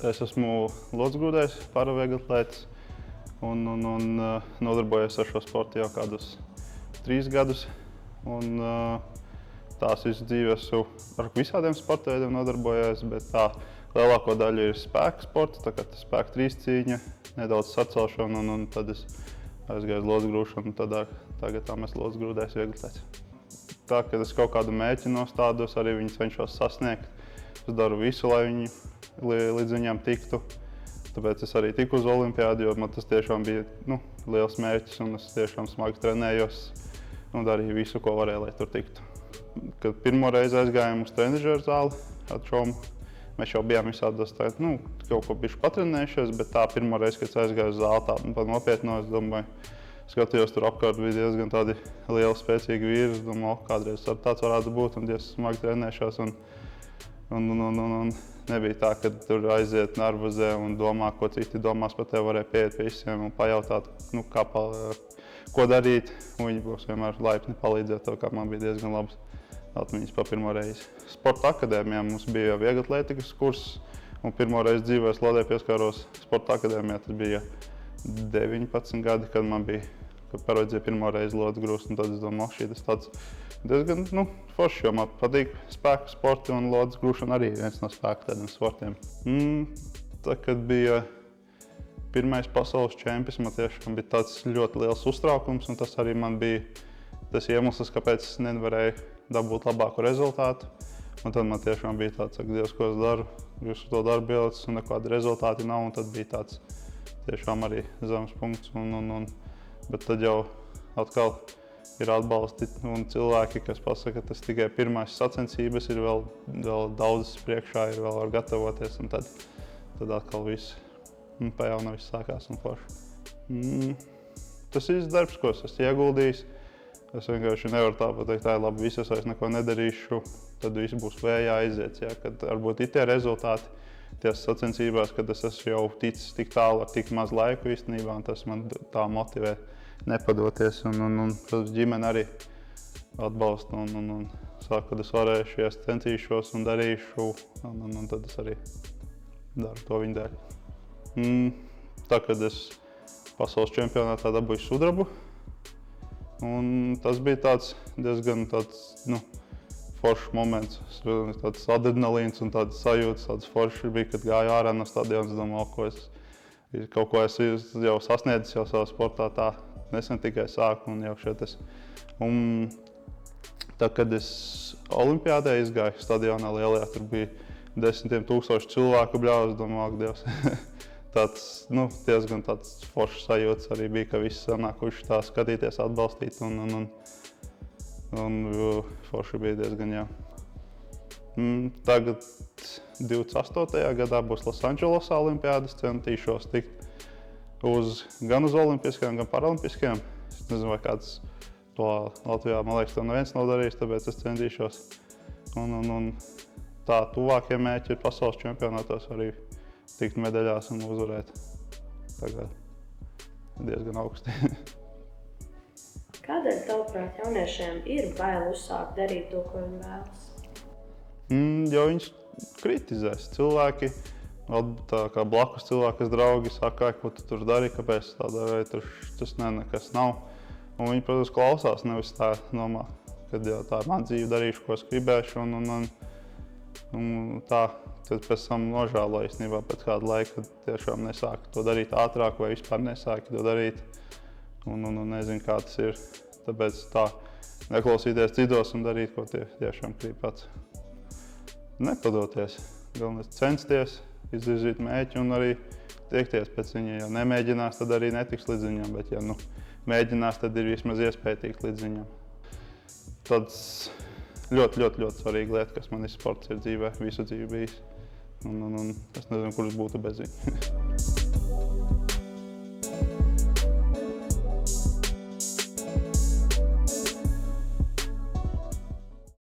Es esmu locgrūdējs, paravieglatlētis un nodarbojos ar šo sportu jau kādus 3 gadus. Tās visas dzīves ar visādiem sporta veidiem nodarbojies, bet tā lielāko daļu ir spēka sports, tā kā spēka trīscīņa, nedaudz sacelšana un tad es aizgāju uz locgrūšanu, tagad esmu locgrūdējs vieglatlētis. Tā, kad es kaut kādu mērķi nostādos, arī viņus cenšos sasniegt. Es daru visu, lai viņi līdz viņam tiktu. Tāpēc es arī tiku uz olimpiādu, jo man tas tiešām bija liels mērķis un es tiešām smagi trenējos un darīju visu, ko varēju, lai tur tiktu. Kad pirmo reizi aizgājām uz trenižeru zāli ar Čomu, mēs jau bijām visādos kaut ko bišķi patrenējušies, bet tā pirmo reizi, kad es aizgāju uz zāli, tā nopietno, es domāju, skatījos tur apkārt, bija diezgan tādi lieli, spēcīgi vīri. Es domāju, kādreiz tāds varētu būt un diezgan smagi trenēšos. Un nebija tā, ka tur aiziet nervozē un domā, ko citi domās par tevi, varēja pieiet pie visiem un pajautāt, ko darīt. Un viņi būs vienmēr laipni palīdzēt tev, kā man bija diezgan labas atmiņas par pirmo reizi. Sporta akadēmijā mums bija vieglatlētikas kurs un pirmo reizi dzīvē es lodē pieskāros sporta akadēmijā. Tas bija 19 gadi, kad man bija paredzēja pirmo reizi lodes grūst, un tad es domāju, šī tas diezgan forši, jo man patīk spēku sporti, un lodes grūšana arī viens no spēku tādiem sportiem. Tā, kad bija pirmais pasaules čempions, man tiešām bija tāds ļoti liels uztraukums, un tas arī man bija tas iemesls, kāpēc es nevarēju dabūt labāku rezultātu. Un tad man tiešām bija tāds, ka Dievs, ko es daru, visu to darbu ielicis, un nekādi rezultāti nav, un tad bija tāds tiešām arī zemes punkts. Bet tad jau atkal ir atbalsti un cilvēki, kas pasaka, ka tas tikai pirmās sacensības, ir vēl daudzas priekšā, ir vēl var gatavoties, un tad atkal viss pa jaunu viss sākās un forši. Tas ir darbs, ko es esmu ieguldījis. Es vienkārši nevaru tā pateikt, tā ir labi, viss es vairs neko nedarīšu, tad viss būs vējā aiziet. Ja? Kad varbūt ir tie rezultāti, tās sacensībās, kad es esmu jau ticis tik tālu ar tik maz laiku īstenībā, un tas man tā motivē nepadoties. Un ģimene arī atbalsta un saka, kad es varēšu, es centīšos un darīšu, un tad es arī daru to viņu dēļ. Tā, kad es pasaules čempionātā dabūju sudrabu, un tas bija diezgan foršs moments. Tāds adrenalīns un tāds sajūtas, tāds foršs bija, kad gāju ārā no stadiona. Es domāju, kaut ko esmu jau sasniedzis jau savā sportā, tā nesen tikai sāku un jau šeit es. Un tā, kad es olimpiādē izgāju stadionā lielajā, tur bija 10 000 cilvēku bļāvis, domāju, Dievs. Tāds, diezgan tāds foršs sajūtas arī bija, ka visi sanākuši tā skatīties, atbalstīt un forši bija diezgan, jā. Tagad 28. gadā būs Losandželosā olimpiādas, centīšos tikt gan uz olimpiskajām, gan paralimpiskajām. Es nezinu, vai kāds to Latvijā, man liekas, to neviens nav darījis, tāpēc es centīšos. Un tā tuvākie mērķi ir pasaules čempionātos arī tikt medaļās un uzvarēt. Tagad diezgan augsti. Kādēļ, tavuprāt, jauniešiem ir bail uzsākt darīt to, ko viņi vēlas? Jo viņš kritizēs. Cilvēki, tā kā blakus cilvēki, kas draugi saka, ko tu tur dari, kāpēc tā dari, tas nekas nav. Un viņi, protams, klausās, nevis tā domā, kad jau tā ir man dzīve, darīšu, ko es gribēšu. Un tā, tad pēc tam nožēlo īstenībā pēc kāda laika, kad tiešām nesāku to darīt ātrāk vai vispār nesāku to darīt. Un nezinu, kā tas ir. Tāpēc tā neklausīties citos un darīt, ko tie tiešām grib pats. Nepadoties, galvenais censties, izvirzīt mērķi un arī tiekties pēc viņa. Ja nemēģinās, tad arī netiks līdz viņam, bet ja mēģinās, tad ir vismaz iespēja tikt līdz viņam. Tāds ļoti svarīga lieta, kas man sports ir dzīvē, visu dzīvi bijis. Un es nezinu, kurš būtu bez viņa.